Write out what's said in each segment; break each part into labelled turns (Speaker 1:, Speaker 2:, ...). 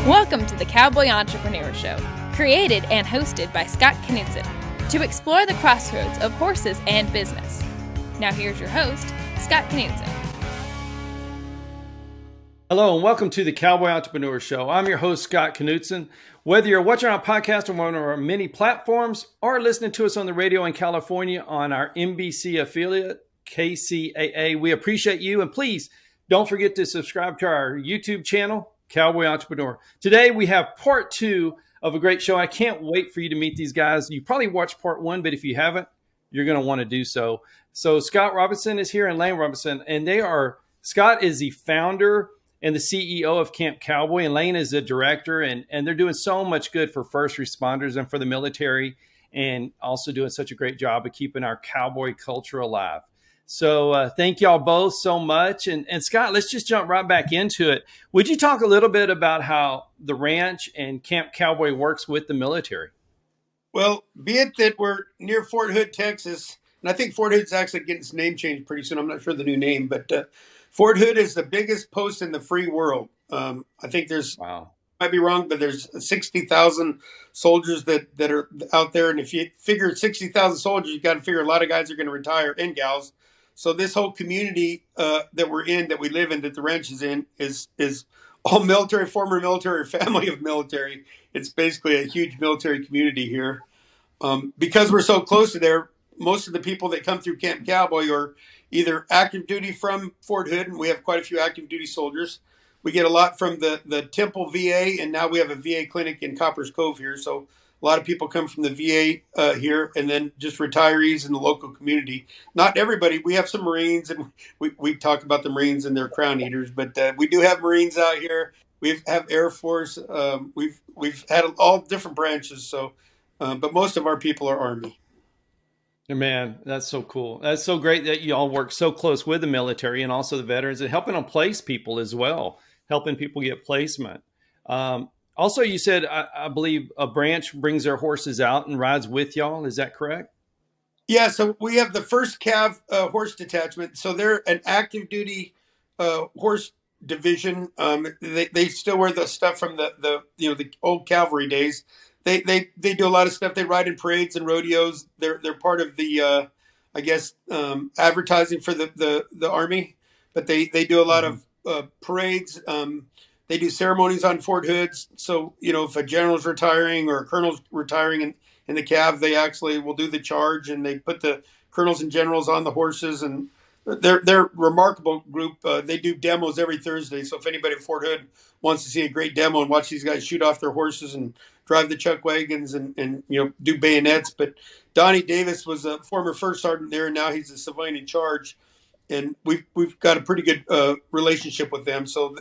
Speaker 1: Welcome to the Cowboy Entrepreneur Show, created and hosted by Scott Knudsen, to explore the crossroads of horses and business. Now here's your host, Scott Knudsen.
Speaker 2: Hello and welcome to the Cowboy Entrepreneur Show. I'm your host, Scott Knudsen. Whether you're watching our podcast on one of our many platforms or listening to us on the radio in California on our NBC affiliate, KCAA, we appreciate you. And please don't forget to subscribe to our YouTube channel, Cowboy Entrepreneur. Today we have part 2 of a great show. I can't wait for you to meet these guys. You probably watched part 1, but if you haven't, you're going to want to do so. So Scott Robison is here and Lane Robison, and Scott is the founder and the CEO of Camp Cowboy, and Lane is the director, and they're doing so much good for first responders and for the military, and also doing such a great job of keeping our cowboy culture alive. So thank y'all both so much. And Scott, let's just jump right back into it. Would you talk a little bit about how the ranch and Camp Cowboy works with the military?
Speaker 3: Well, be it that we're near Fort Hood, Texas, and I think Fort Hood's actually getting its name changed pretty soon. I'm not sure the new name, but Fort Hood is the biggest post in the free world. I think might be wrong, but there's 60,000 soldiers that are out there. And if you figure 60,000 soldiers, you got to figure a lot of guys are going to retire, and gals. So this whole community that we're in, that we live in, that the ranch is in, is all military, former military, family of military. It's basically a huge military community here. Because we're so close to there, most of the people that come through Camp Cowboy are either active duty from Fort Hood, and we have quite a few active duty soldiers. We get a lot from the Temple VA, and now we have a VA clinic in Coppers Cove here. So a lot of people come from the VA here, and then just retirees in the local community. Not everybody. We have some Marines, and we talk about the Marines and their crown eaters, but we do have Marines out here. We have Air Force. We've had all different branches. So, but most of our people are Army.
Speaker 2: Man, that's so cool. That's so great that you all work so close with the military and also the veterans, and helping them place people as well, helping people get placement. Also, you said, I believe a branch brings their horses out and rides with y'all. Is that correct?
Speaker 3: Yeah, so we have the first Cav horse detachment. So they're an active duty horse division. They still wear the stuff from the old cavalry days. They do a lot of stuff. They ride in parades and rodeos. They're part of the advertising for the Army, but they do a lot of parades. They do ceremonies on Fort Hood. So, if a general's retiring or a colonel's retiring in the Cav, they actually will do the charge, and they put the colonels and generals on the horses. And they're a remarkable group. They do demos every Thursday. So if anybody at Fort Hood wants to see a great demo and watch these guys shoot off their horses and drive the chuck wagons and do bayonets. But Donnie Davis was a former first sergeant there, and now he's a civilian in charge. And we've got a pretty good relationship with them. So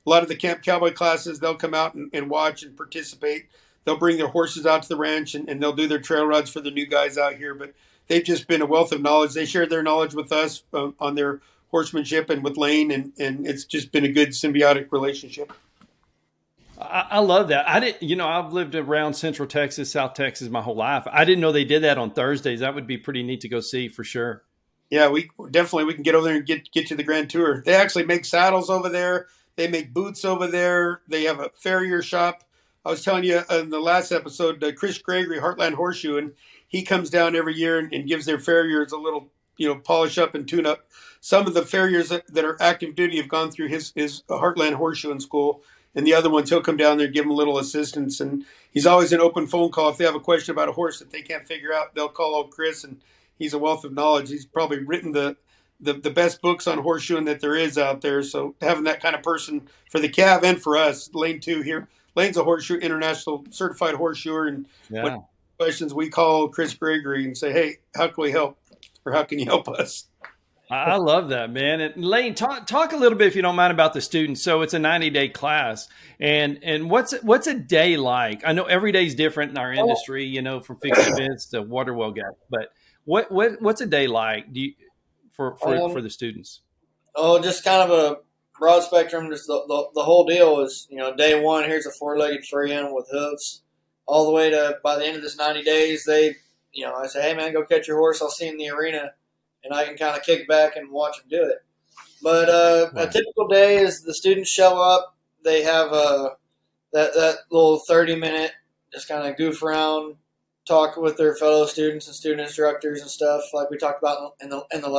Speaker 3: a lot of the Camp Cowboy classes, they'll come out and watch and participate. They'll bring their horses out to the ranch, and they'll do their trail rides for the new guys out here. But they've just been a wealth of knowledge. They share their knowledge with us on their horsemanship and with Lane, and it's just been a good symbiotic relationship.
Speaker 2: I love that. I've lived around Central Texas, South Texas my whole life. I didn't know they did that on Thursdays. That would be pretty neat to go see for sure.
Speaker 3: Yeah, we can get over there and get you the grand tour. They actually make saddles over there. They make boots over there. They have a farrier shop. I was telling you in the last episode, Chris Gregory, Heartland Horseshoe, and he comes down every year and gives their farriers a little, polish up and tune up. Some of the farriers that are active duty have gone through his Heartland Horseshoeing school, and the other ones, he'll come down there and give them a little assistance. And he's always an open phone call. If they have a question about a horse that they can't figure out, they'll call old Chris, and he's a wealth of knowledge. He's probably written the best books on horseshoeing that there is out there. So having that kind of person for the Cav and for us, Lane too here. Lane's a horseshoe international certified horseshoer, and when questions, we call Chris Gregory and say, "Hey, how can we help, or how can you help us?"
Speaker 2: I love that, man. And Lane, talk a little bit, if you don't mind, about the students. So it's a 90-day class, and what's a day like? I know every day is different in our industry, from fixed events to water well gas. But what's a day like for the students?
Speaker 4: Oh, just kind of a broad spectrum. Just the whole deal is, day one, here's a 4-legged free animal with hoofs, all the way to, by the end of this 90 days, I say, hey man, go catch your horse. I'll see you in the arena, and I can kind of kick back and watch them do it. But a typical day is the students show up. They have that little 30-minute just kind of goof around, talk with their fellow students and student instructors and stuff like we talked about in the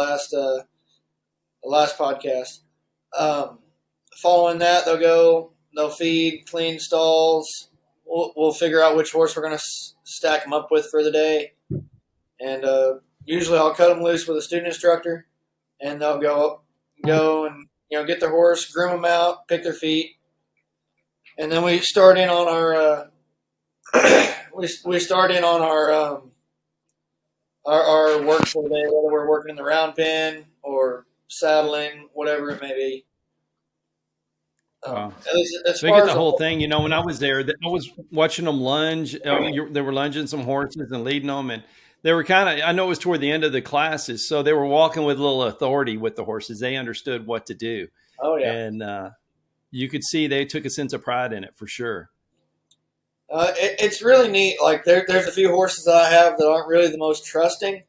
Speaker 4: last podcast. Following that, they'll feed, clean stalls. We'll figure out which horse we're going to stack them up with for the day. And usually I'll cut them loose with a student instructor, and they'll go and get their horse, groom them out, pick their feet. And then we start in on our our work for the day, whether we're working in the round pen or saddling, whatever it may be.
Speaker 2: So you get the whole thing. When I was there, I was watching them lunge. They were lunging some horses and leading them, and they were I know it was toward the end of the classes, so they were walking with a little authority with the horses. They understood what to do.
Speaker 4: Oh, yeah.
Speaker 2: And you could see they took a sense of pride in it for sure.
Speaker 4: It's really neat. Like there's a few horses that I have that aren't really the most trusting.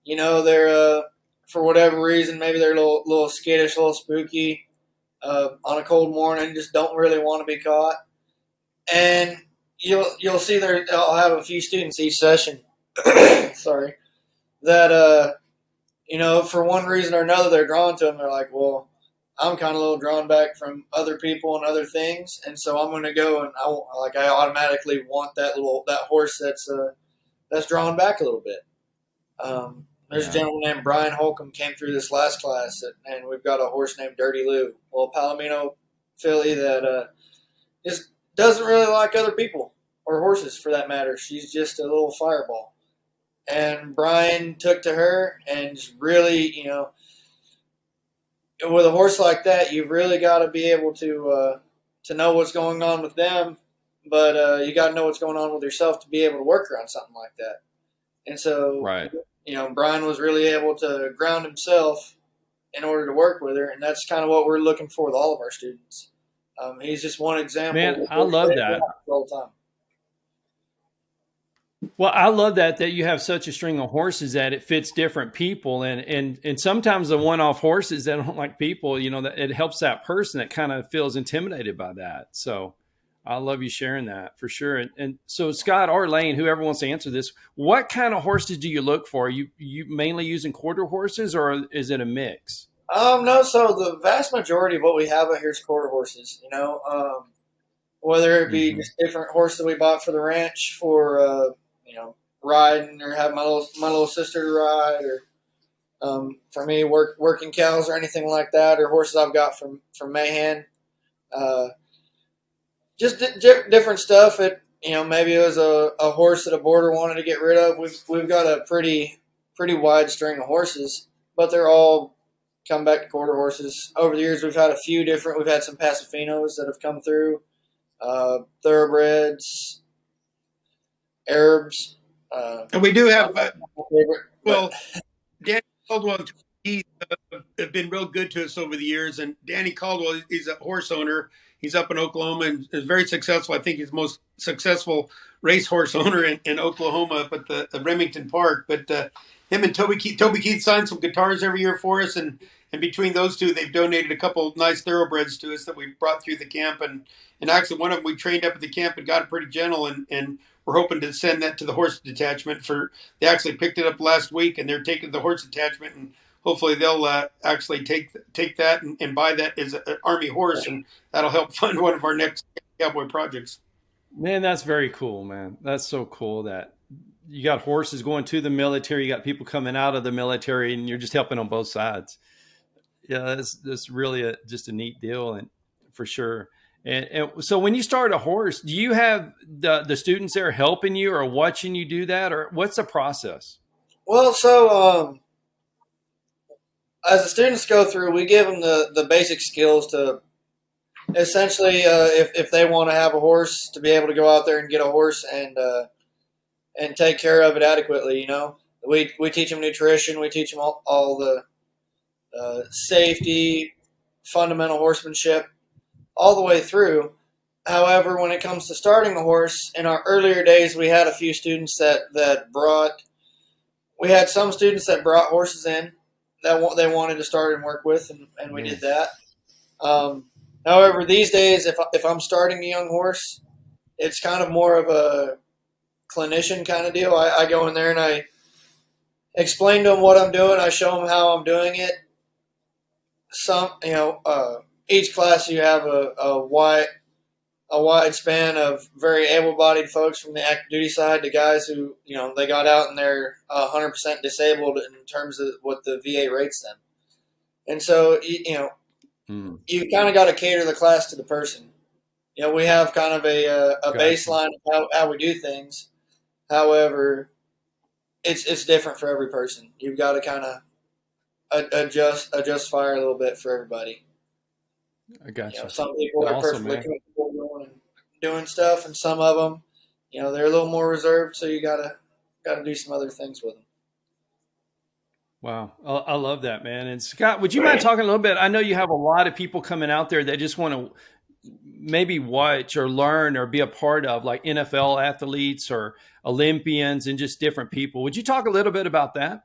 Speaker 4: They're for whatever reason, maybe they're a little skittish, a little spooky. On a cold morning, just don't really want to be caught. And you'll see I'll have a few students each session. Sorry, that for one reason or another they're drawn to them. They're like, well, I'm kind of a little drawn back from other people and other things, and so I'm going to go and I automatically want that horse that's drawn back a little bit. There's a gentleman named Brian Holcomb came through this last class, and we've got a horse named Dirty Lou, well, Palomino filly that just doesn't really like other people or horses for that matter. She's just a little fireball. And Brian took to her and just really, with a horse like that, you've really got to be able to know what's going on with them, but you got to know what's going on with yourself to be able to work around something like that. And so,
Speaker 2: right.
Speaker 4: Brian was really able to ground himself in order to work with her, and that's kind of what we're looking for with all of our students. He's just one example.
Speaker 2: Man, I love that.
Speaker 4: All the time.
Speaker 2: Well, I love that you have such a string of horses that it fits different people, and sometimes the one-off horses that don't like people, that it helps that person that kind of feels intimidated by that. So I love you sharing that for sure. And so Scott or Lane, whoever wants to answer this, what kind of horses do you look for? You mainly using quarter horses, or is it a mix?
Speaker 4: No. So the vast majority of what we have out here is quarter horses, whether it be just different horses that we bought for the ranch for, riding or have my little sister ride, or for me working cows or anything like that, or horses I've got from Mahan. Just different stuff. Maybe it was a horse that a boarder wanted to get rid of. We've got a pretty wide string of horses, but they're all come back to quarter horses. Over the years, we've had we've had some Pasafinos that have come through, thoroughbreds, Arabs.
Speaker 3: And we do have, Danny Caldwell, he's been real good to us over the years. And Danny Caldwell, he's a horse owner. He's up in Oklahoma and is very successful. I think he's the most successful racehorse owner in Oklahoma up at the Remington Park. But him and Toby Keith sign some guitars every year for us. And between those two, they've donated a couple of nice thoroughbreds to us that we brought through the camp. And actually, one of them we trained up at the camp and got it pretty gentle. And we're hoping to send that to the horse detachment they actually picked it up last week, and they're taking the horse detachment, and hopefully they'll actually take that and buy that as an Army horse, and that'll help fund one of our next cowboy projects.
Speaker 2: Man, that's very cool, man. That's so cool that you got horses going to the military, you got people coming out of the military, and you're just helping on both sides. Yeah, that's really just a neat deal, and for sure. And so when you start a horse, do you have the students there helping you or watching you do that, or what's the process?
Speaker 4: Well, so as the students go through, we give them the basic skills to essentially, if they want to have a horse, to be able to go out there and get a horse and take care of it adequately. We teach them nutrition, we teach them all the safety, fundamental horsemanship, all the way through. However, when it comes to starting a horse, in our earlier days, we had a few students we had some students that brought horses in that they wanted to start and work with, and we did that. However, these days, if I'm starting a young horse, it's kind of more of a clinician kind of deal. I go in there and I explain to them what I'm doing. I show them how I'm doing it. Each class you have a wide span of very able-bodied folks from the active duty side to guys who, they got out and they're 100% disabled in terms of what the VA rates them. And so, you kind of got to cater the class to the person. We have kind of a baseline of how we do things. However, it's different for every person. You've got to kind of adjust fire a little bit for everybody.
Speaker 2: I got you.
Speaker 4: Some people are perfectly comfortable doing stuff, and some of them, they're a little more reserved. So you gotta do some other things with them.
Speaker 2: Wow, I love that, man. And Scott, would you mind talking a little bit? I know you have a lot of people coming out there that just want to maybe watch or learn or be a part of, like NFL athletes or Olympians and just different people. Would you talk a little bit about that?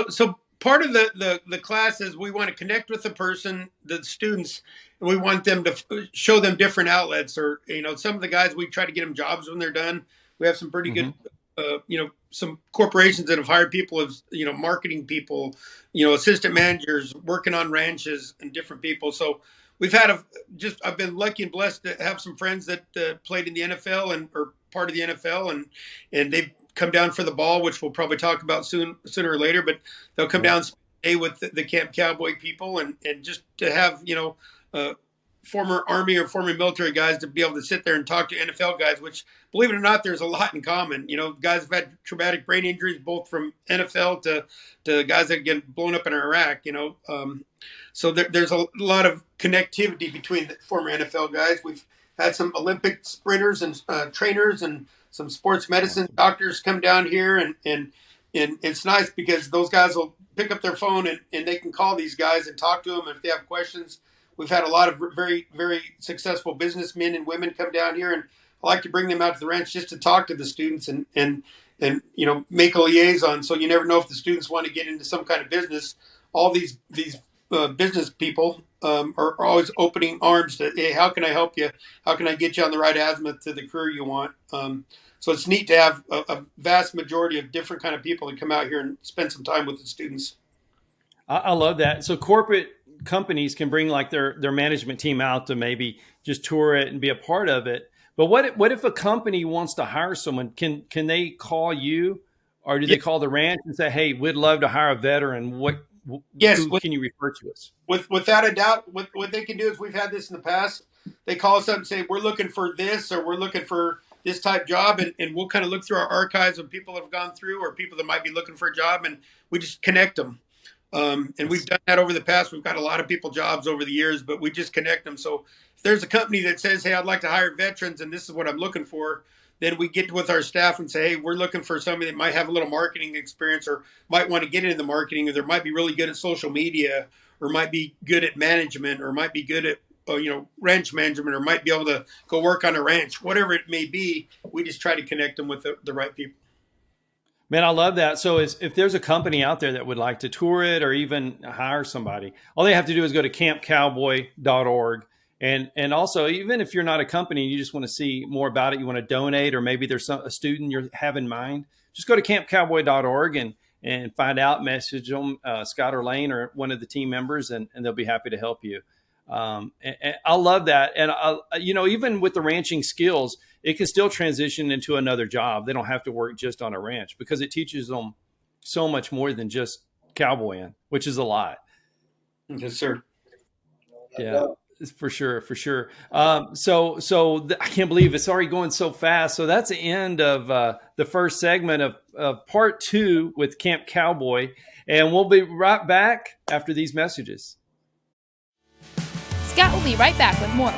Speaker 3: So part of the class is we want to connect with the person, the students, and we want them to show them different outlets. Or, some of the guys, we try to get them jobs when they're done. We have some pretty good, some corporations that have hired people as, marketing people, assistant managers working on ranches and different people. So we've had I've been lucky and blessed to have some friends that played in the NFL and are part of the NFL, and they've come down for the ball, which we'll probably talk about sooner or later, but they'll come down and stay with the Camp Cowboy people and just to have, former Army or former military guys to be able to sit there and talk to NFL guys, which, believe it or not, there's a lot in common. Guys have had traumatic brain injuries, both from NFL to guys that get blown up in Iraq, so there's a lot of connectivity between the former NFL guys. We've had some Olympic sprinters and trainers and some sports medicine doctors come down here, and it's nice because those guys will pick up their phone and they can call these guys and talk to them if they have questions. We've had a lot of very, very successful businessmen and women come down here, and I like to bring them out to the ranch just to talk to the students and make a liaison. So you never know if the students want to get into some kind of business. All these business people are always opening arms to, hey, how can I help you? How can I get you on the right azimuth to the career you want? So it's neat to have a vast majority of different kind of people that come out here and spend some time with the students.
Speaker 2: I love that. So corporate companies can bring like their management team out to maybe just tour it and be a part of it. But what if a company wants to hire someone? Can they call you, or do they call the ranch and say, hey, we'd love to hire a veteran? Who can you refer to us?
Speaker 3: Without a doubt, what they can do is, we've had this in the past. They call us up and say, we're looking for this, or we're looking for this type job. And we'll kind of look through our archives of people that have gone through, or people that might be looking for a job, and we just connect them. And we've done that over the past. We've got a lot of people jobs over the years, but we just connect them. So if there's a company that says, hey, I'd like to hire veterans and this is what I'm looking for, then we get with our staff and say, hey, we're looking for somebody that might have a little marketing experience, or might want to get into the marketing, or they might be really good at social media, or might be good at management, or might be good at ranch management, or might be able to go work on a ranch. Whatever it may be, we just try to connect them with the right people.
Speaker 2: Man, I love that. So if there's a company out there that would like to tour it or even hire somebody, all they have to do is go to campcowboy.org. And also, even if you're not a company and you just want to see more about it, you want to donate, or maybe there's a student you have in mind, just go to campcowboy.org and find out, message them, Scott or Lane or one of the team members, and they'll be happy to help you. And I love that. And, even with the ranching skills, it can still transition into another job. They don't have to work just on a ranch, because it teaches them so much more than just cowboying, which is a lot.
Speaker 3: Yes, sir.
Speaker 2: Yeah, for sure. So I can't believe it's already going so fast. So that's the end of the first segment of part 2 with Camp Cowboy. And we'll be right back after these messages.
Speaker 1: Scott will be right back with more.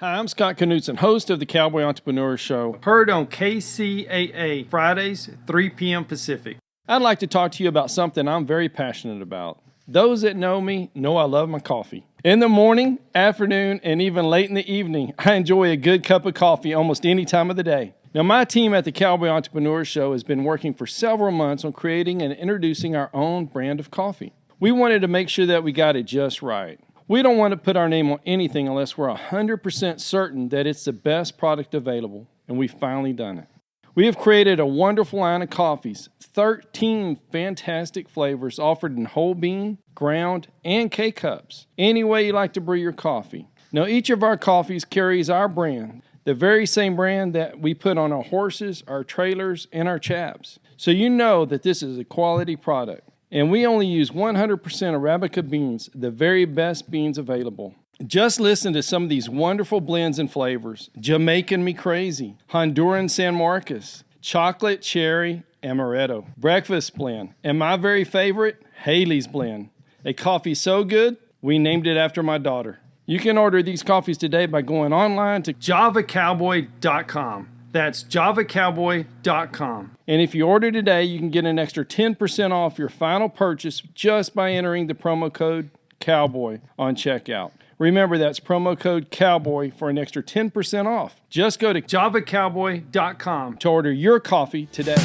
Speaker 2: Hi, I'm Scott Knutson, host of the Cowboy Entrepreneur Show, heard on KCAA Fridays, 3 p.m. Pacific. I'd like to talk to you about something I'm very passionate about. Those that know me know I love my coffee. In the morning, afternoon, and even late in the evening, I enjoy a good cup of coffee almost any time of the day. Now, my team at the Cowboy Entrepreneur Show has been working for several months on creating and introducing our own brand of coffee. We wanted to make sure that we got it just right. We don't want to put our name on anything unless we're 100% certain that it's the best product available, and we've finally done it. We have created a wonderful line of coffees, 13 fantastic flavors offered in whole bean, ground, and K-Cups, any way you like to brew your coffee. Now, each of our coffees carries our brand, the very same brand that we put on our horses, our trailers, and our chaps. So you know that this is a quality product. And we only use 100% Arabica beans, the very best beans available. Just listen to some of these wonderful blends and flavors. Jamaican Me Crazy, Honduran San Marcos, Chocolate Cherry Amaretto, Breakfast Blend, and my very favorite, Haley's Blend. A coffee so good, we named it after my daughter. You can order these coffees today by going online to javacowboy.com. That's javacowboy.com. And if you order today, you can get an extra 10% off your final purchase just by entering the promo code COWBOY on checkout. Remember, that's promo code COWBOY for an extra 10% off. Just go to javacowboy.com to order your coffee today.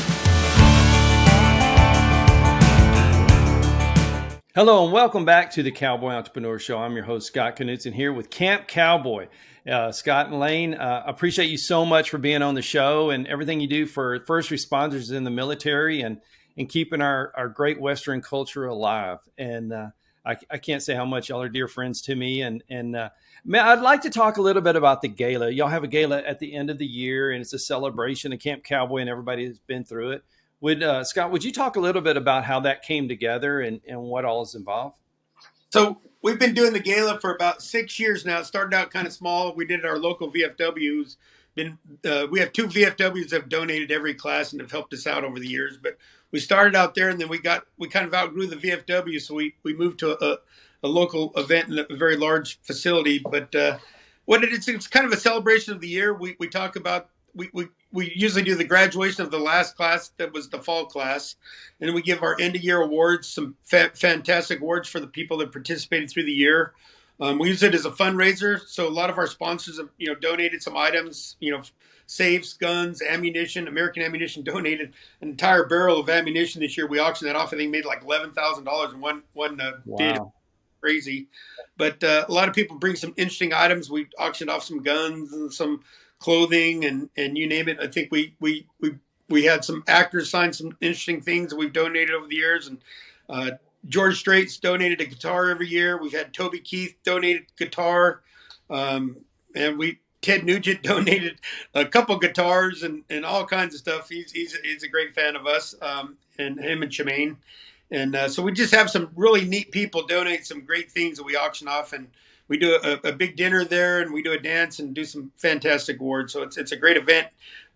Speaker 2: Hello and welcome back to the Cowboy Entrepreneur Show. I'm your host, Scott Knutson, here with Camp Cowboy. Scott and Lane, appreciate you so much for being on the show and everything you do for first responders in the military and keeping our great Western culture alive. And I can't say how much y'all are dear friends to me. And man, I'd like to talk a little bit about the gala. Y'all have a gala at the end of the year, and it's a celebration of Camp Cowboy and everybody has been through it. Scott, would you talk a little bit about how that came together and what all is involved?
Speaker 3: So we've been doing the gala for about 6 years now. It started out kind of small. We did our local VFWs. We have 2 VFWs that have donated every class and have helped us out over the years. But we started out there, and then we kind of outgrew the VFW, so we moved to a local event in a very large facility. But it's kind of a celebration of the year. We talk about we usually do the graduation of the last class that was the fall class, and we give our end of year awards, some fantastic awards for the people that participated through the year. We use it as a fundraiser, so a lot of our sponsors have donated some items, safes, guns, ammunition. American Ammunition donated an entire barrel of ammunition this year. We auctioned that off. I think made like $11,000 in one bid. Crazy, but a lot of people bring some interesting items. We auctioned off some guns and some clothing and you name it. I think we had some actors sign some interesting things that we've donated over the years, and George Strait's donated a guitar every year. We've had Toby Keith donated guitar, and Ted Nugent donated a couple guitars and all kinds of stuff. He's a great fan of us, and him and Shemaine. And so we just have some really neat people donate some great things that we auction off, and we do a big dinner there, and we do a dance and do some fantastic awards. So it's a great event.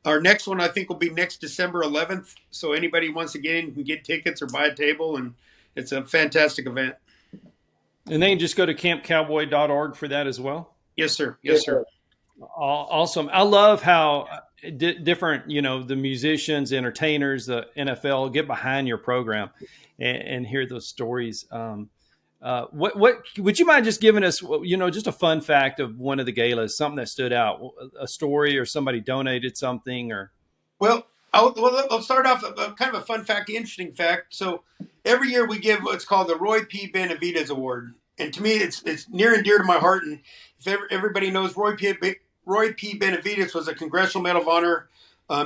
Speaker 3: Our next one, I think, will be next December 11th. So anybody who wants to get in can get tickets or buy a table, and it's a fantastic event.
Speaker 2: And they can just go to campcowboy.org for that as well?
Speaker 3: Yes, sir. Yes, sir.
Speaker 2: Awesome. I love how different, the musicians, entertainers, the NFL get behind your program and hear those stories. What would you mind just giving us, just a fun fact of one of the galas, something that stood out, a story or somebody donated something or?
Speaker 3: Well, I'll start off kind of a fun fact, interesting fact. So every year we give what's called the Roy P. Benavides Award. And to me, it's near and dear to my heart. And if everybody knows, Roy P. Benavides was a Congressional Medal of Honor,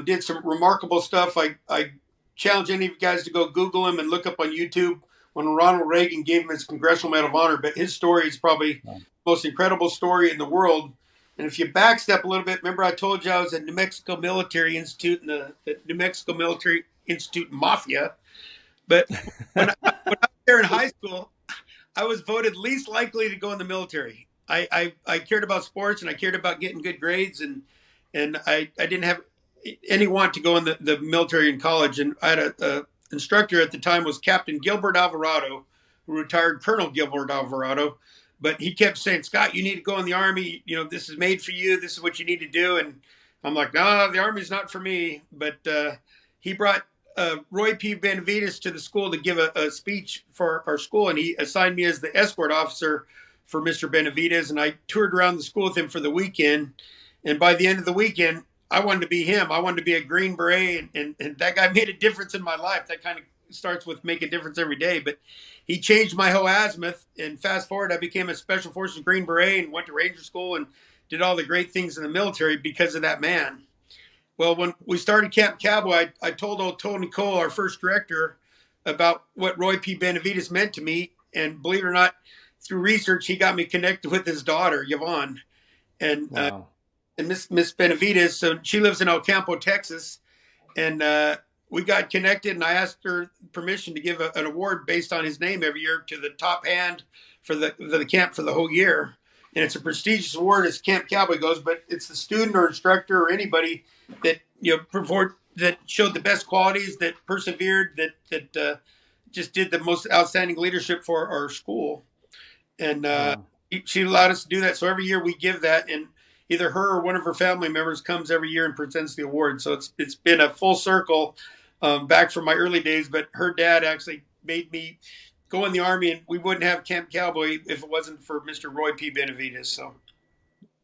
Speaker 3: did some remarkable stuff. I challenge any of you guys to go Google him and look up on YouTube when Ronald Reagan gave him his Congressional Medal of Honor. But his story is probably the most incredible story in the world. And if you backstep a little bit, remember I told you I was at New Mexico Military Institute and the New Mexico Military Institute Mafia. But when I was there in high school, I was voted least likely to go in the military. I cared about sports and I cared about getting good grades, and I didn't have any want to go in the military in college. And I had a instructor at the time was Captain Gilbert Alvarado, who retired Colonel Gilbert Alvarado. But he kept saying, Scott, you need to go in the Army. This is made for you. This is what you need to do. And I'm like, no, the Army's not for me. But he brought Roy P. Benavides to the school to give a speech for our school. And he assigned me as the escort officer for Mr. Benavides. And I toured around the school with him for the weekend. And by the end of the weekend, I wanted to be him. I wanted to be a Green Beret. And that guy made a difference in my life. That kind of starts with make a difference every day. But he changed my whole azimuth. And fast forward, I became a Special Forces Green Beret and went to Ranger School and did all the great things in the military because of that man. Well, when we started Camp Cowboy, I told old Tony Cole, our first director, about what Roy P. Benavides meant to me. And believe it or not, through research, he got me connected with his daughter, Yvonne. And
Speaker 2: Wow.
Speaker 3: and Miss Benavides, so she lives in El Campo, Texas. And we got connected, and I asked her permission to give an award based on his name every year to the top hand for the camp for the whole year. And it's a prestigious award as Camp Cowboy goes, but it's the student or instructor or anybody that that showed the best qualities, that persevered, that just did the most outstanding leadership for our school. And
Speaker 2: Wow.
Speaker 3: she allowed us to do that. So every year we give that, and either her or one of her family members comes every year and presents the award. So it's been a full circle back from my early days. But her dad actually made me go in the Army, and we wouldn't have Camp Cowboy if it wasn't for Mr. Roy P. Benavides. So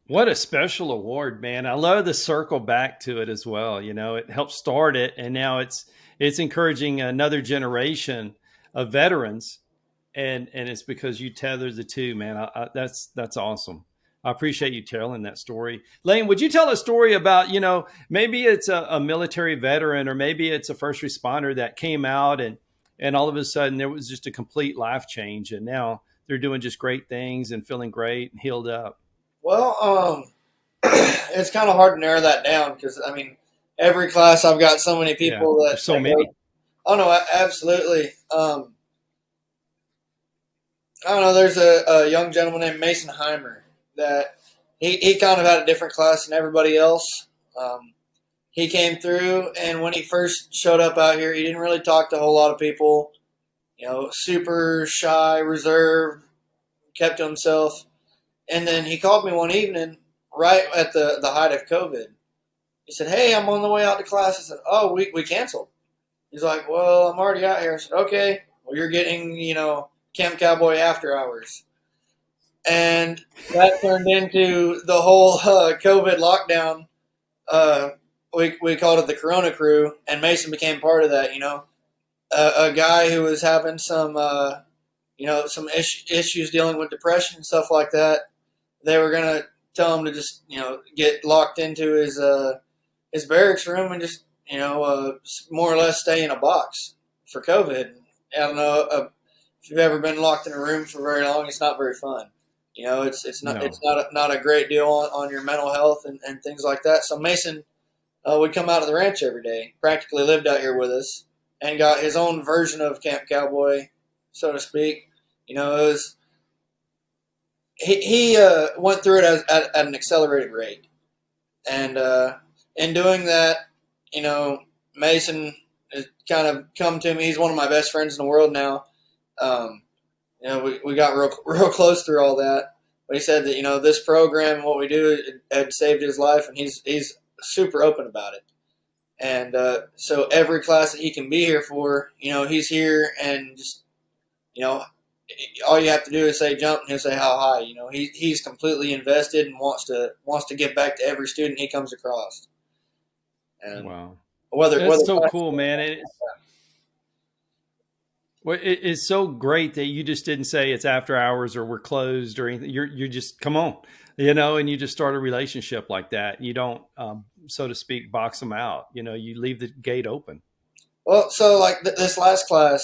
Speaker 2: What a special award, man. I love the circle back to it as well. It helped start it, and now it's encouraging another generation of veterans, and it's because you tether the two, man. That's awesome. I appreciate you telling that story. Lane, would you tell a story about, maybe it's a military veteran, or maybe it's a first responder that came out and all of a sudden there was just a complete life change, and now they're doing just great things and feeling great and healed up?
Speaker 4: Well, it's kind of hard to narrow that down because, I mean, every class I've got so many people that.
Speaker 2: There's so many.
Speaker 4: Oh, no, absolutely. I don't know. There's a young gentleman named Mason Heimer that he kind of had a different class than everybody else. He came through, and when he first showed up out here, he didn't really talk to a whole lot of people. Super shy, reserved, kept to himself. And then he called me one evening right at the height of COVID. He said, "Hey, I'm on the way out to class." I said, "Oh, we canceled." He's like, "Well, I'm already out here." I said, "Okay, well, you're getting, Camp Cowboy after hours." And that turned into the whole COVID lockdown. We called it the Corona Crew, and Mason became part of that, A guy who was having some, some issues dealing with depression and stuff like that. They were going to tell him to just, get locked into his barracks room and just, more or less stay in a box for COVID. I don't know if you've ever been locked in a room for very long. It's not very fun. It's not
Speaker 2: No.
Speaker 4: it's not a great deal on your mental health and things like that. So Mason would come out of the ranch every day, practically lived out here with us, and got his own version of Camp Cowboy, so to speak. It was he went through it at an accelerated rate, and in doing that, Mason has kind of come to me. He's one of my best friends in the world now. We got real close through all that. But he said that this program and what we do had saved his life, and he's super open about it. And so every class that he can be here for, he's here, and just all you have to do is say jump, and he'll say how high. He's completely invested and wants to give back to every student he comes across. And
Speaker 2: Wow.
Speaker 4: whether
Speaker 2: That's so cool, man. It's so great that you just didn't say it's after hours or we're closed or anything. You're just, come on, and you just start a relationship like that. You don't, so to speak, box them out. You leave the gate open.
Speaker 4: Well, so like this last class,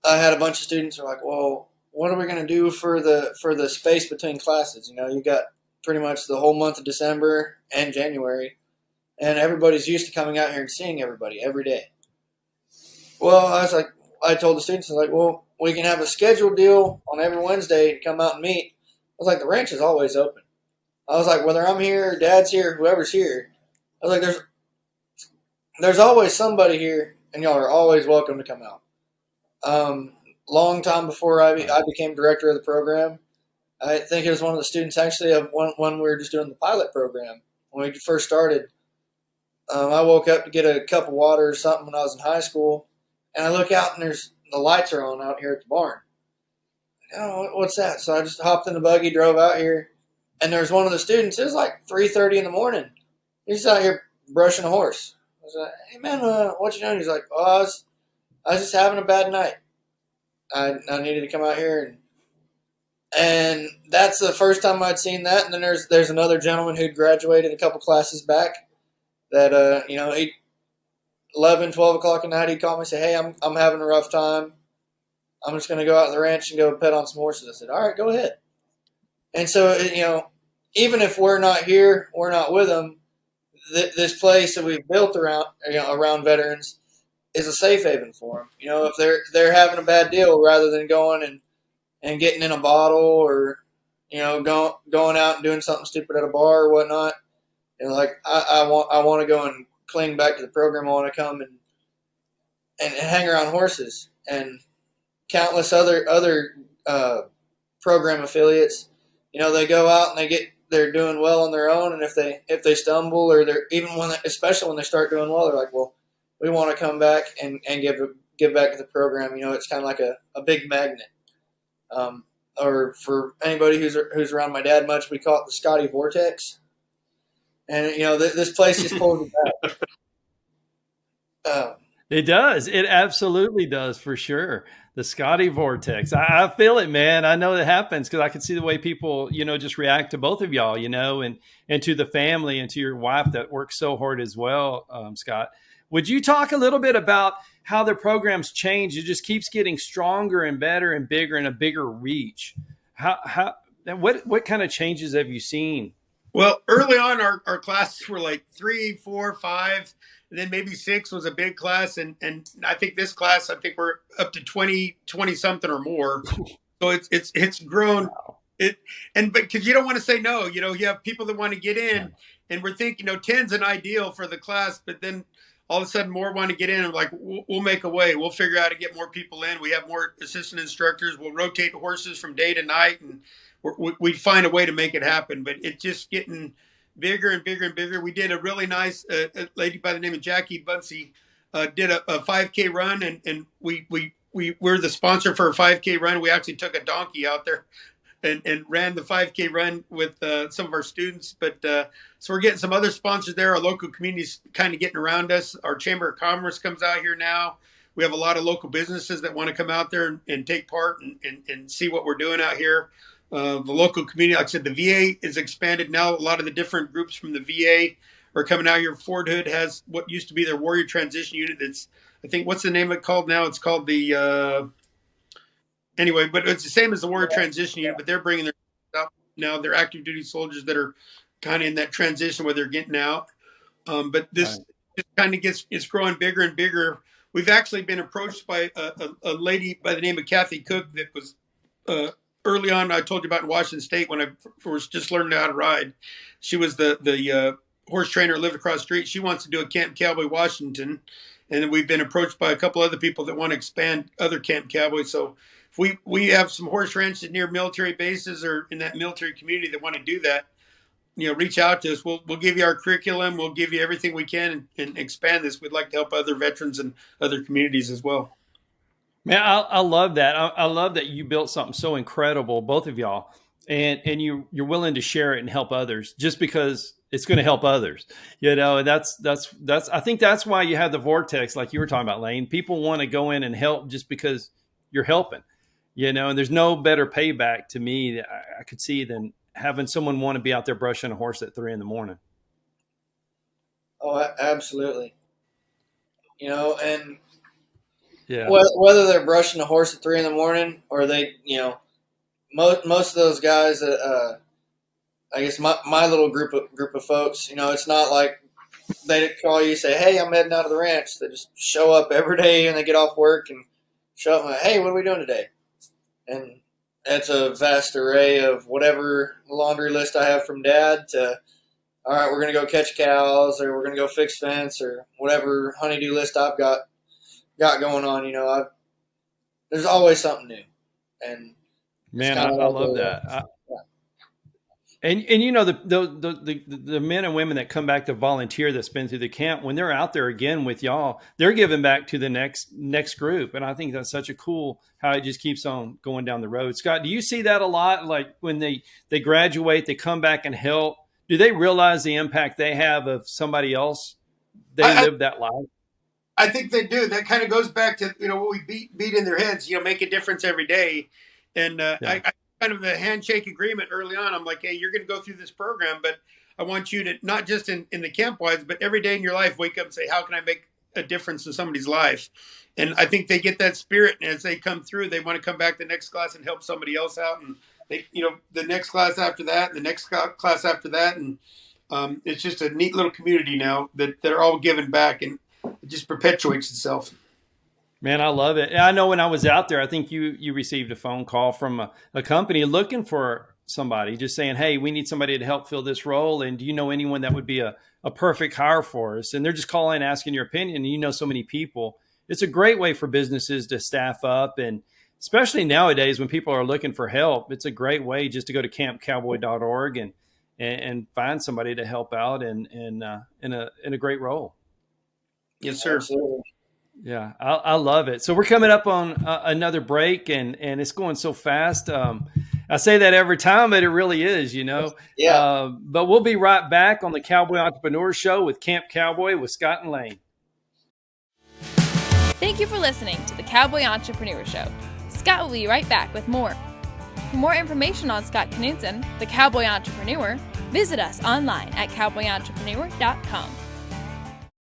Speaker 4: I had a bunch of students who are like, well, what are we going to do for the space between classes? You got pretty much the whole month of December and January, and everybody's used to coming out here and seeing everybody every day. Well, I told the students, I was like, well, we can have a scheduled deal on every Wednesday to come out and meet. I was like, the ranch is always open. I was like, whether I'm here, Dad's here, whoever's here, I was like, there's always somebody here, and y'all are always welcome to come out. Long time before I became director of the program, I think it was one of the students actually of when we were just doing the pilot program when we first started. I woke up to get a cup of water or something when I was in high school, and I look out and the lights are on out here at the barn. Oh, what's that? So I just hopped in the buggy, drove out here, and there's one of the students. It was like 3:30 in the morning. He's out here brushing a horse. I was like, "Hey man, what you doing?" He's like, "Oh, I was just having a bad night. I needed to come out here, and that's the first time I'd seen that. And then there's another gentleman who'd graduated a couple classes back that he 11, 12 o'clock at night he'd call me and say, hey, I'm having a rough time. I'm just going to go out on the ranch and go pet on some horses. I said, all right, go ahead. And so, even if we're not here, we're not with them, this place that we've built around veterans is a safe haven for them. If they're having a bad deal, rather than going and getting in a bottle or, going out and doing something stupid at a bar or whatnot, I want to go and cling back to the program. I want to come and hang around horses. And countless other program affiliates, they go out and they're doing well on their own, and if they stumble, or especially when they start doing well, they're like, well, we want to come back and give back to the program. It's kind of like a big magnet. Or for anybody who's around my dad much, we call it the Scotty Vortex. And this place just pulls it back.
Speaker 2: It does. It absolutely does, for sure. The Scotty Vortex. I feel it, man. I know it happens because I can see the way people, just react to both of y'all, and to the family and to your wife that works so hard as well, Scott. Would you talk a little bit about how the program's changed? It just keeps getting stronger and better and bigger and a bigger reach. What kind of changes have you seen?
Speaker 3: Well, early on, our classes were like 3, 4, 5, and then maybe 6 was a big class. And I think this class, we're up to 20 something or more. So it's grown.
Speaker 2: Wow.
Speaker 3: But because you don't want to say no, you have people that want to get in, and we're thinking, 10's an ideal for the class, but then all of a sudden more want to get in, and like, we'll make a way. We'll figure out how to get more people in. We have more assistant instructors. We'll rotate horses from day to night, and we find a way to make it happen. But it's just getting bigger and bigger and bigger. We did a really nice a lady by the name of Jackie Bunsey did a 5K run, and we're the sponsor for a 5K run. We actually took a donkey out there and ran the 5K run with some of our students. But so we're getting some other sponsors there. Our local community's kind of getting around us. Our Chamber of Commerce comes out here now. We have a lot of local businesses that want to come out there and take part and see what we're doing out here. The local community, like I said, the VA is expanded now. A lot of the different groups from the VA are coming out here. Fort Hood has what used to be their Warrior Transition Unit. It's, I think, what's the name of it called now? It's called the, anyway, but it's the same as the Warrior Transition Unit, but they're bringing their out now. They're active duty soldiers that are kind of in that transition where they're getting out. But this just kind of it's growing bigger and bigger. We've actually been approached by a lady by the name of Kathy Cook that was, early on, I told you about in Washington State when I was just learning how to ride. She was the horse trainer that lived across the street. She wants to do a Camp Cowboy Washington, and we've been approached by a couple other people that want to expand other Camp Cowboys. So if we have some horse ranches near military bases or in that military community that want to do that, reach out to us. We'll give you our curriculum. We'll give you everything we can and expand this. We'd like to help other veterans and other communities as well.
Speaker 2: Man, I love that. I love that you built something so incredible, both of y'all, and you're willing to share it and help others just because it's going to help others. And that's I think that's why you have the vortex, like you were talking about, Lane. People want to go in and help just because you're helping. And there's no better payback to me that I could see than having someone want to be out there brushing a horse at 3 a.m.
Speaker 4: Oh, absolutely. And
Speaker 2: yeah,
Speaker 4: whether they're brushing a horse at 3 a.m. or they, most of those guys that, I guess my little group of folks, it's not like they call you and say, hey, I'm heading out of the ranch. They just show up every day and they get off work and show up and like, hey, what are we doing today? And it's a vast array of whatever laundry list I have from Dad to, all right, we're going to go catch cows, or we're going to go fix fence, or whatever honeydew list I've got going on. There's always something new. And
Speaker 2: man, I love that. And the men and women that come back to volunteer that's been through the camp, when they're out there again with y'all, they're giving back to the next group. And I think that's such a cool how it just keeps on going down the road. Scott, do you see that a lot? Like when they graduate, they come back and help. Do they realize the impact they have of somebody else? They live that life.
Speaker 3: I think they do. That kind of goes back to what we beat in their heads. Make a difference every day. And I kind of the handshake agreement early on. I'm like, hey, you're going to go through this program, but I want you to not just in the camp wise, but every day in your life, wake up and say, how can I make a difference in somebody's life? And I think they get that spirit, and as they come through, they want to come back the next class and help somebody else out. And they, the next class after that, and the next class after that, and it's just a neat little community now that they're all giving back, and it just perpetuates itself.
Speaker 2: Man, I love it. I know when I was out there, I think you received a phone call from a company looking for somebody, just saying, hey, we need somebody to help fill this role. And do you know anyone that would be a perfect hire for us? And they're just calling, asking your opinion. And so many people. It's a great way for businesses to staff up. And especially nowadays when people are looking for help, it's a great way just to go to campcowboy.org and find somebody to help out in a great role.
Speaker 3: Yes, sir.
Speaker 4: Absolutely.
Speaker 2: Yeah, I love it. So we're coming up on another break, and it's going so fast. I say that every time, but it really is,
Speaker 4: Yeah.
Speaker 2: But we'll be right back on the Cowboy Entrepreneur Show with Camp Cowboy with Scott and Lane.
Speaker 1: Thank you for listening to the Cowboy Entrepreneur Show. Scott will be right back with more. For more information on Scott Knudsen, the Cowboy Entrepreneur, visit us online at cowboyentrepreneur.com.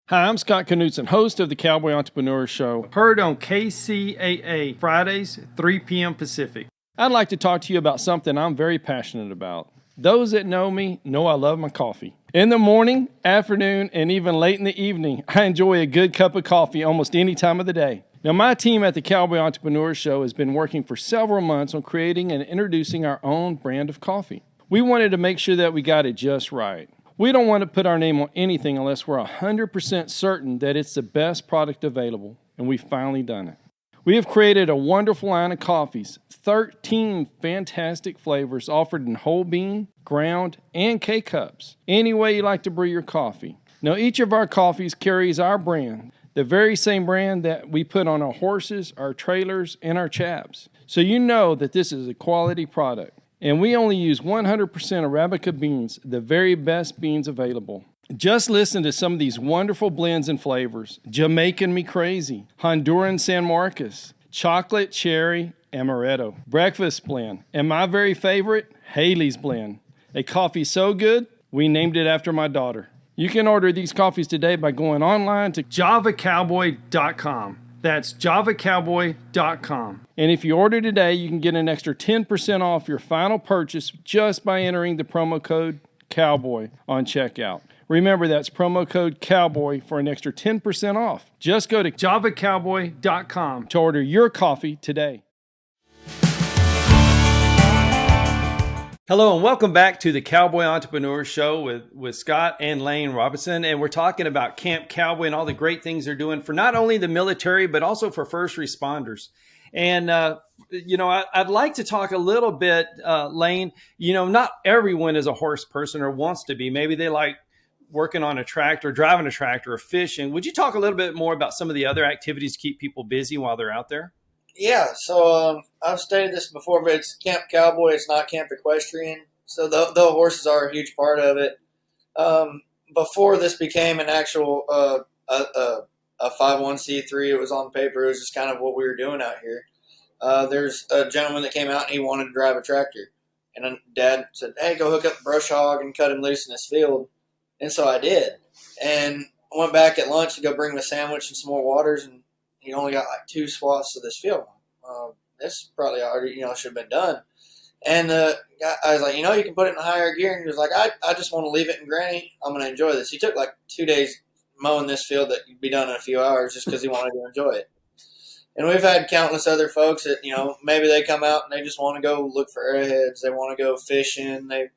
Speaker 2: Hi, I'm Scott Knudsen, host of the Cowboy Entrepreneur Show, heard on KCAA Fridays, 3 p.m. Pacific. I'd like to talk to you about something I'm very passionate about. Those that know me know I love my coffee. In the morning, afternoon, and even late in the evening, I enjoy a good cup of coffee almost any time of the day. Now, my team at the Cowboy Entrepreneur Show has been working for several months on creating and introducing our own brand of coffee. We wanted to make sure that we got it just right. We don't want to put our name on anything unless we're 100% certain that it's the best product available, and we've finally done it. We have created a wonderful line of coffees, 13 fantastic flavors offered in whole bean, ground, and K-Cups. Any way you like to brew your coffee. Now, each of our coffees carries our brand, the very same brand that we put on our horses, our trailers, and our chaps. So you know that this is a quality product. And we only use 100% Arabica beans, the very best beans available. Just listen to some of these wonderful blends and flavors. Jamaican Me Crazy, Honduran San Marcos, Chocolate Cherry Amaretto, Breakfast Blend, and my very favorite, Haley's Blend. A coffee so good, we named it after my daughter. You can order these coffees today by going online to javacowboy.com. That's javacowboy.com. And if you order today, you can get an extra 10% off your final purchase just by entering the promo code COWBOY on checkout. Remember, that's promo code COWBOY for an extra 10% off. Just go to javacowboy.com to order your coffee today. Hello and welcome back to the Cowboy Entrepreneur Show with Scott and Lane Robison. And we're talking about Camp Cowboy and all the great things they're doing for not only the military, but also for first responders. And, I'd like to talk a little bit, Lane, not everyone is a horse person or wants to be. Maybe they like working on a tractor, driving a tractor, or fishing. Would you talk a little bit more about some of the other activities to keep people busy while they're out there?
Speaker 4: Yeah, so I've stated this before, but it's Camp Cowboy. It's not Camp Equestrian. So the horses are a huge part of it. Before this became an actual a 501c3, it was on paper. It was just kind of what we were doing out here. There's a gentleman that came out and he wanted to drive a tractor. And Dad said, hey, go hook up the brush hog and cut him loose in this field. And so I did. And I went back at lunch to go bring him a sandwich and some more waters, and he only got like 2 swaths of this field. This probably already, should have been done. And I was like, you can put it in higher gear. And he was like, I just want to leave it in granny. I'm going to enjoy this. He took like 2 days mowing this field that could be done in a few hours just because he wanted to enjoy it. And we've had countless other folks that, maybe they come out and they just want to go look for arrowheads. They want to go fishing. They,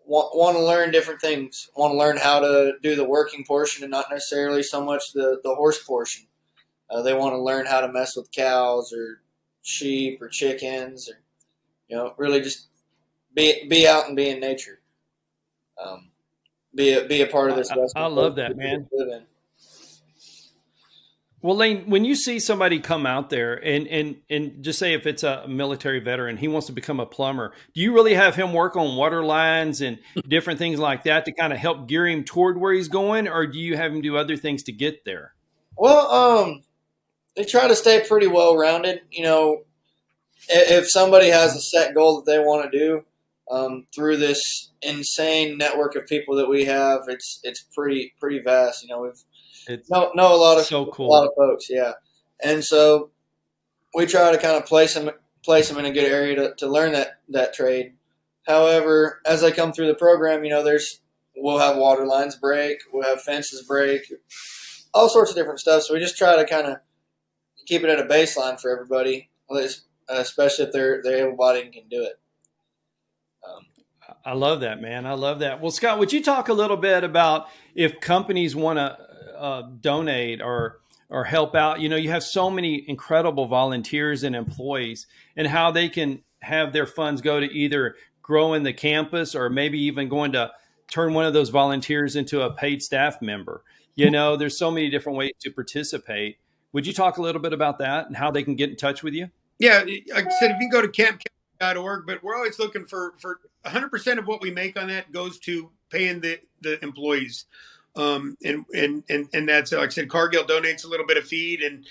Speaker 4: want to learn different things, want to learn how to do the working portion and not necessarily so much the horse portion. They want to learn how to mess with cows or sheep or chickens, or really just be out and be in nature. Be a part of this.
Speaker 2: I love that, man. Well, Lane, when you see somebody come out there and just say if it's a military veteran, he wants to become a plumber, do you really have him work on water lines and different things like that to kind of help gear him toward where he's going, or do you have him do other things to get there?
Speaker 4: Well, they try to stay pretty well rounded. If somebody has a set goal that they want to do, through this insane network of people that we have, it's pretty vast. We've
Speaker 2: It's
Speaker 4: know
Speaker 2: so
Speaker 4: a lot
Speaker 2: cool.
Speaker 4: of folks, yeah, and so we try to kind of place them in a good area to learn that trade. However, as they come through the program, we'll have water lines break, we'll have fences break, all sorts of different stuff. So we just try to kind of keep it at a baseline for everybody, especially if they're able-bodied and can do it.
Speaker 2: I love that, man. I love that. Well, Scott, would you talk a little bit about if companies want to donate or help out? You have so many incredible volunteers and employees, and how they can have their funds go to either growing the campus or maybe even going to turn one of those volunteers into a paid staff member. There's so many different ways to participate. Would you talk a little bit about that and how they can get in touch with you?
Speaker 3: Yeah, like I said, if you go to campcowboy.org, but we're always looking for 100% of what we make on that goes to paying the employees. And that's, like I said, Cargill donates a little bit of feed, and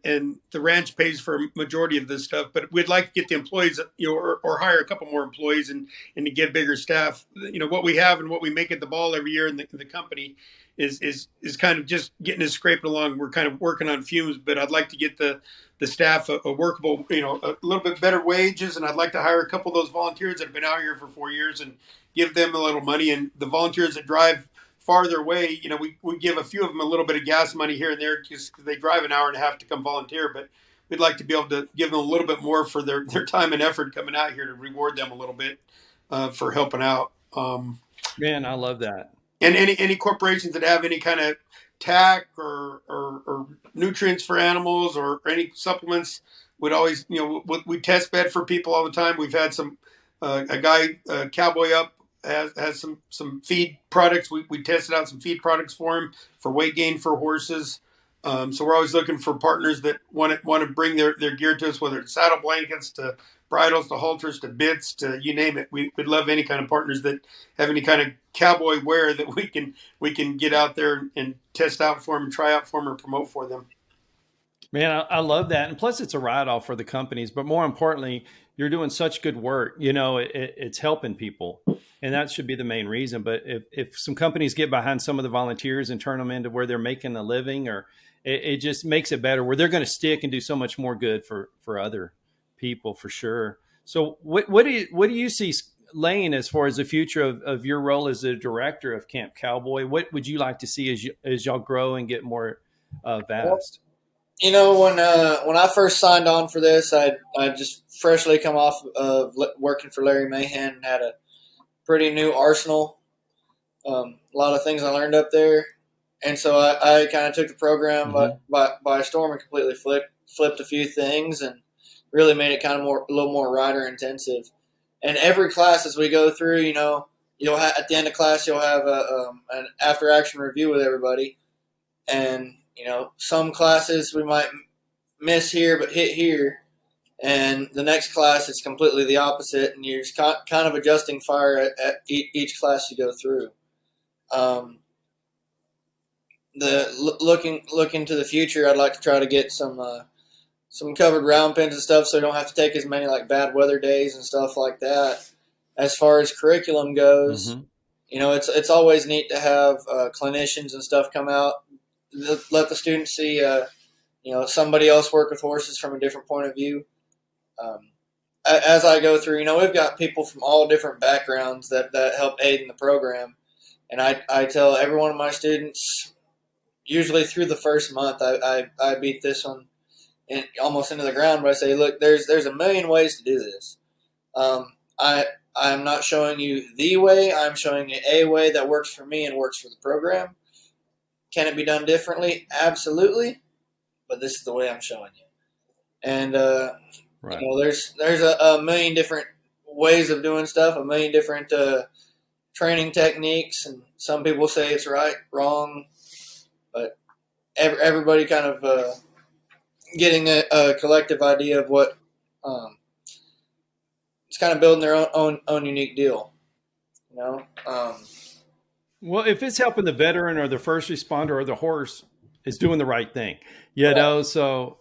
Speaker 3: the ranch pays for a majority of this stuff. But we'd like to get the employees, or hire a couple more employees and to get bigger staff. What we have and what we make at the ball every year in the company is kind of just getting us scraped along. We're kind of working on fumes, but I'd like to get the staff a workable, a little bit better wages, and I'd like to hire a couple of those volunteers that have been out here for 4 years and give them a little money. And the volunteers that drive farther away, we give a few of them a little bit of gas money here and there just because they drive an hour and a half to come volunteer. But we'd like to be able to give them a little bit more for their time and effort coming out here, to reward them a little bit for helping out.
Speaker 2: Man, I love that.
Speaker 3: And any corporations that have any kind of tack or nutrients for animals or any supplements would always, we test bed for people all the time. We've had some, a guy, Cowboy Up, has some feed products. We tested out some feed products for him for weight gain for horses. So we're always looking for partners that want to bring their gear to us, whether it's saddle blankets to bridles to halters to bits to you name it. We'd love any kind of partners that have any kind of cowboy wear that we can get out there and test out for them, and try out for them, or promote for them.
Speaker 2: Man, I love that. And plus, it's a write-off for the companies. But more importantly, you're doing such good work. It's helping people. And that should be the main reason. But if some companies get behind some of the volunteers and turn them into where they're making a living, or it just makes it better, where they're going to stick and do so much more good for other people, for sure. So what do you see, Lane, as far as the future of your role as the director of Camp Cowboy? What would you like to see as y'all grow and get more vast?
Speaker 4: When I first signed on for this, I just freshly come off of working for Larry Mahan and had a pretty new arsenal. A lot of things I learned up there, and so I kind of took the program by storm and completely flipped a few things and really made it kind of a little more rider intensive. And every class as we go through, you'll have, at the end of class, you'll have an after action review with everybody, and some classes we might miss here but hit here, and the next class is completely the opposite, and you're just kind of adjusting fire at each class you go through. Looking to the future, I'd like to try to get some covered round pins and stuff, so you don't have to take as many like bad weather days and stuff like that. As far as curriculum goes, it's always neat to have clinicians and stuff come out. Let the students see, somebody else work with horses from a different point of view. As I go through, we've got people from all different backgrounds that help aid in the program. And I tell every one of my students, usually through the first month, I beat this one almost into the ground, but I say, look, there's a million ways to do this. I'm not showing you the way. I'm showing you a way that works for me and works for the program. Can it be done differently? Absolutely. But this is the way I'm showing you. And,
Speaker 2: right.
Speaker 4: There's a million different ways of doing stuff, a million different training techniques. And some people say it's right, wrong. But everybody kind of getting a collective idea of what it's kind of building their own unique deal.
Speaker 2: Well, if it's helping the veteran or the first responder or the horse, is doing the right thing, so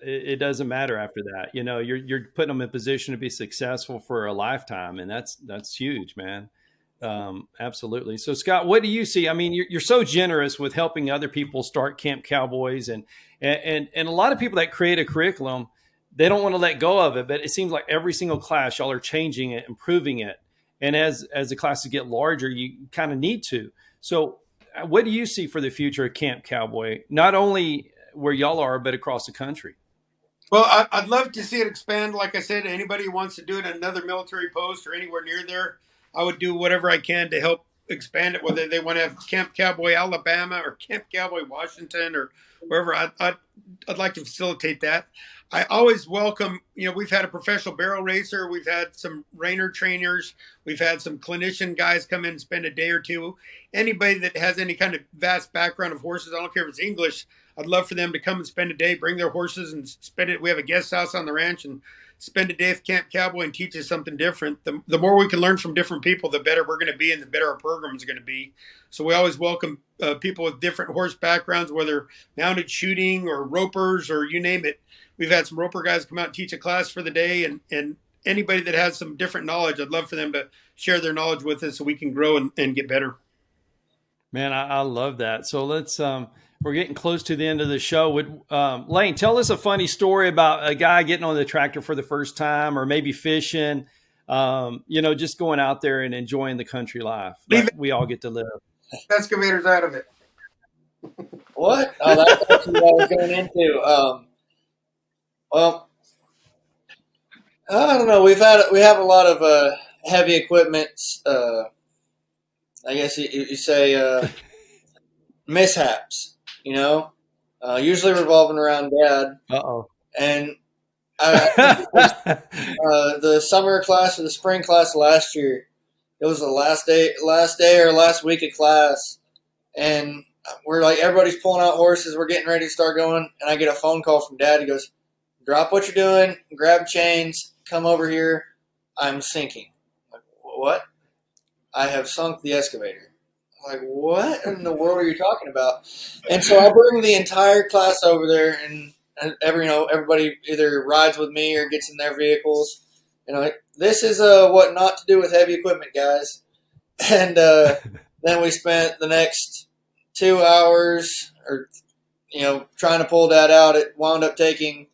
Speaker 2: it doesn't matter after that. You're putting them in position to be successful for a lifetime, and that's huge, man. Absolutely. So, Scott, what do you see? I mean, you're so generous with helping other people start Camp Cowboys, and a lot of people that create a curriculum, they don't want to let go of it, but it seems like every single class y'all are changing it, improving it. And as the classes get larger, you kind of need to. So what do you see for the future of Camp Cowboy, not only where y'all are, but across the country?
Speaker 3: Well, I'd love to see it expand. Like I said, anybody who wants to do it at another military post or anywhere near there, I would do whatever I can to help expand it, whether they want to have Camp Cowboy Alabama or Camp Cowboy Washington or wherever. I'd like to facilitate that. I always welcome, we've had a professional barrel racer. We've had some reiner trainers. We've had some clinician guys come in and spend a day or two. Anybody that has any kind of vast background of horses, I don't care if it's English, I'd love for them to come and spend a day, bring their horses and spend it. We have a guest house on the ranch and spend a day at Camp Cowboy and teach us something different. The more we can learn from different people, the better we're going to be and the better our program is going to be. So we always welcome people with different horse backgrounds, whether mounted shooting or ropers or you name it. We've had some roper guys come out and teach a class for the day, and anybody that has some different knowledge, I'd love for them to share their knowledge with us so we can grow and get better.
Speaker 2: Man, I love that. So let's we're getting close to the end of the show. Lane, tell us a funny story about a guy getting on the tractor for the first time, or maybe fishing, just going out there and enjoying the country life like we all get to live.
Speaker 3: Excavators out of it.
Speaker 4: What? Oh, that's actually what I was going into. Well, I don't know. We have a lot of heavy equipment. I guess you say mishaps. Usually revolving around Dad. And the summer class or the spring class last year, it was the last day or last week of class, and we're like, everybody's pulling out horses. We're getting ready to start going, and I get a phone call from Dad. He goes, "Drop what you're doing, grab chains, come over here. I'm sinking." I'm like, what? I have sunk the excavator. I'm like, what in the world are you talking about? And so I bring the entire class over there, and everybody either rides with me or gets in their vehicles. This is what not to do with heavy equipment, guys. And then we spent the next 2 hours trying to pull Dad out. It wound up taking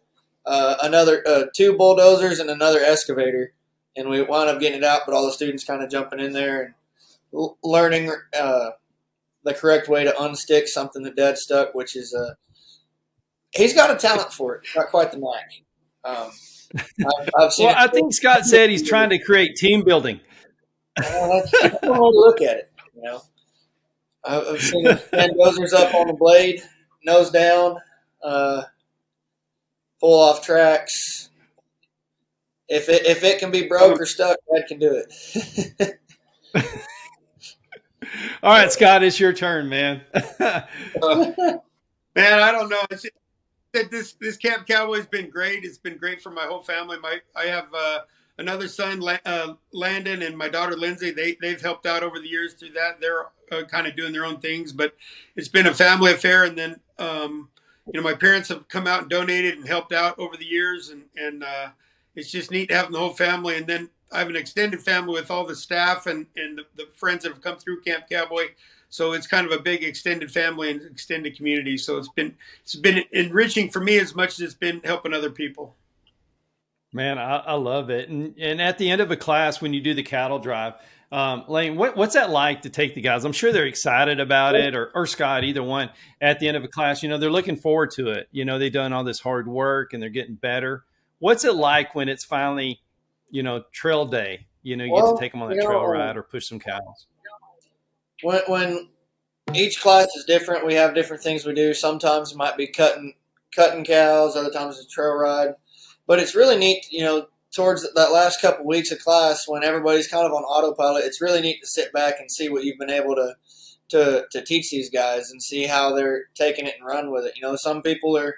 Speaker 4: another 2 bulldozers and another excavator, and we wound up getting it out, but all the students kind of jumping in there and learning the correct way to unstick something that Dad stuck, which is he's got a talent for it. Not quite the knack. I've seen
Speaker 2: I think Scott said he's trying to create team building.
Speaker 4: That's one way to look at it. I've seen him stand dozers up on the blade, nose down, pull off tracks. If it can be broke or stuck, Dad can do it.
Speaker 2: All right, Scott, it's your turn, man.
Speaker 3: Man, I don't know. This Camp Cowboy's been great. It's been great for my whole family. I have another son, Landon, and my daughter, Lindsay. They've helped out over the years through that. They're kind of doing their own things, but it's been a family affair. And then, my parents have come out and donated and helped out over the years. And it's just neat having the whole family. And then I have an extended family with all the staff and the friends that have come through Camp Cowboy. So it's kind of a big extended family and extended community. So it's been enriching for me as much as it's been helping other people.
Speaker 2: Man, I love it. And at the end of a class, when you do the cattle drive, Lane, what's that like to take the guys? I'm sure they're excited about it, or Scott, either one. At the end of a class, they're looking forward to it. They've done all this hard work and they're getting better. What's it like when it's finally, trail day? You get to take them on a trail ride or push some cows.
Speaker 4: When each class is different, we have different things we do. Sometimes it might be cutting cows, other times it's a trail ride. But it's really neat, towards that last couple weeks of class when everybody's kind of on autopilot, it's really neat to sit back and see what you've been able to teach these guys and see how they're taking it and run with it. Some people are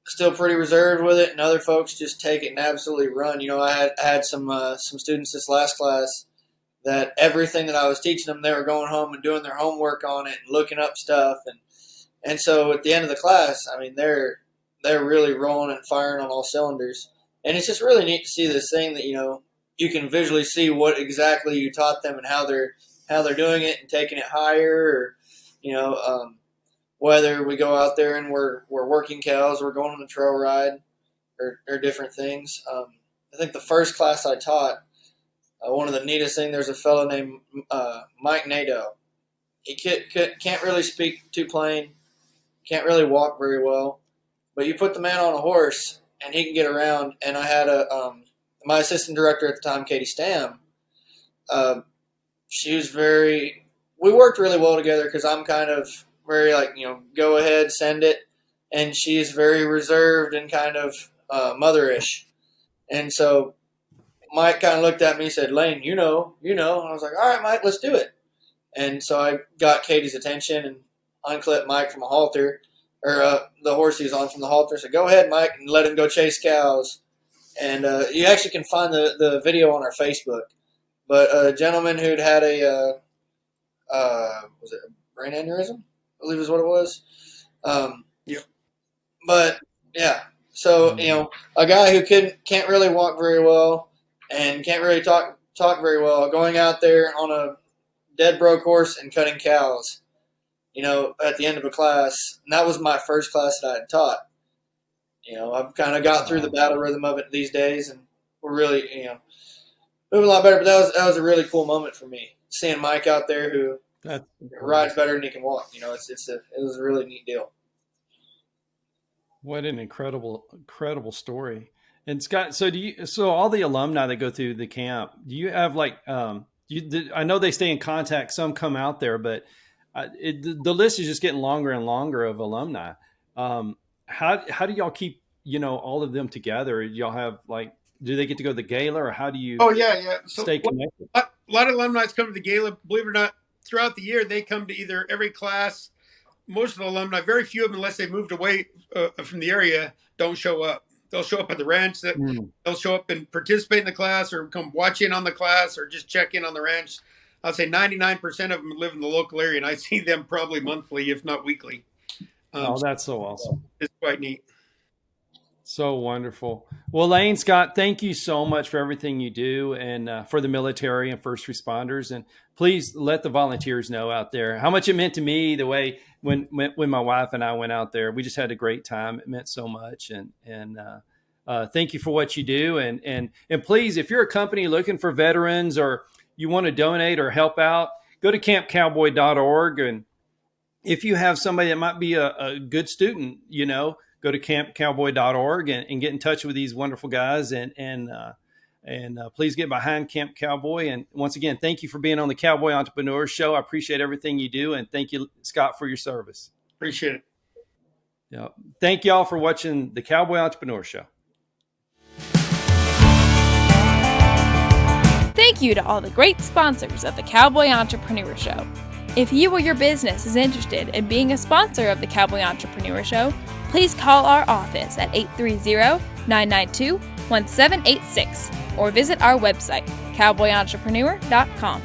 Speaker 4: still pretty reserved with it, and other folks just take it and absolutely run. I had some students this last class that everything that I was teaching them, they were going home and doing their homework on it and looking up stuff. And And so at the end of the class, I mean, they're really rolling and firing on all cylinders. And it's just really neat to see this thing that, you can visually see what exactly you taught them and how they're doing it and taking it higher, or, whether we go out there and we're working cows, we're going on a trail ride or different things. I think the first class I taught, one of the neatest things, there's a fellow named Mike Nadeau. He can't really speak too plain, can't really walk very well, but you put the man on a horse and he can get around. And I had my assistant director at the time, Katie Stam. We worked really well together because I'm kind of very go ahead, send it. And she's very reserved and kind of motherish. And so Mike kind of looked at me and said, Lane, you know. And I was like, all right, Mike, let's do it. And so I got Katie's attention and unclipped Mike from a halter, or the horse he was on from the halter. So go ahead, Mike, and let him go chase cows. And you actually can find the video on our Facebook. But a gentleman who'd had was it a brain aneurysm? I believe is what it was.
Speaker 3: Yep.
Speaker 4: But yeah, so a guy who can't really walk very well and can't really talk very well, going out there on a dead broke horse and cutting cows, at the end of a class. And that was my first class that I had taught. I've kind of got through the battle rhythm of it these days, and we're really, moving a lot better. But that was a really cool moment for me, seeing Mike out there who rides better than he can walk. It was a really neat deal.
Speaker 2: What an incredible story. And Scott, so all the alumni that go through the camp, do you have I know they stay in contact, some come out there, but the list is just getting longer and longer of alumni. How do y'all keep, all of them together? Do y'all have do they get to go to the gala, or how do you stay connected?
Speaker 3: A lot of alumni come to the gala, believe it or not, throughout the year. They come to either every class. Most of the alumni, very few of them, unless they moved away from the area, don't show up. They'll show up at the ranch. They'll show up and participate in the class, or come watch in on the class, or just check in on the ranch. I'll say 99% of them live in the local area, and I see them probably monthly, if not weekly.
Speaker 2: That's so awesome.
Speaker 3: It's quite neat.
Speaker 2: So wonderful. Well, Lane, Scott, thank you so much for everything you do, and for the military and first responders. And please let the volunteers know out there how much it meant to me. The way when my wife and I went out there, we just had a great time. It meant so much. And thank you for what you do. And please, if you're a company looking for veterans, or you want to donate or help out, go to campcowboy.org. And if you have somebody that might be a good student, go to campcowboy.org and get in touch with these wonderful guys, and please get behind Camp Cowboy. And once again, thank you for being on the Cowboy Entrepreneur Show. I appreciate everything you do, and thank you, Scott, for your service.
Speaker 3: Appreciate it.
Speaker 2: Yeah. Thank y'all for watching the Cowboy Entrepreneur Show.
Speaker 1: Thank you to all the great sponsors of the Cowboy Entrepreneur Show. If you or your business is interested in being a sponsor of the Cowboy Entrepreneur Show, please call our office at 830-992-1786 or visit our website, cowboyentrepreneur.com.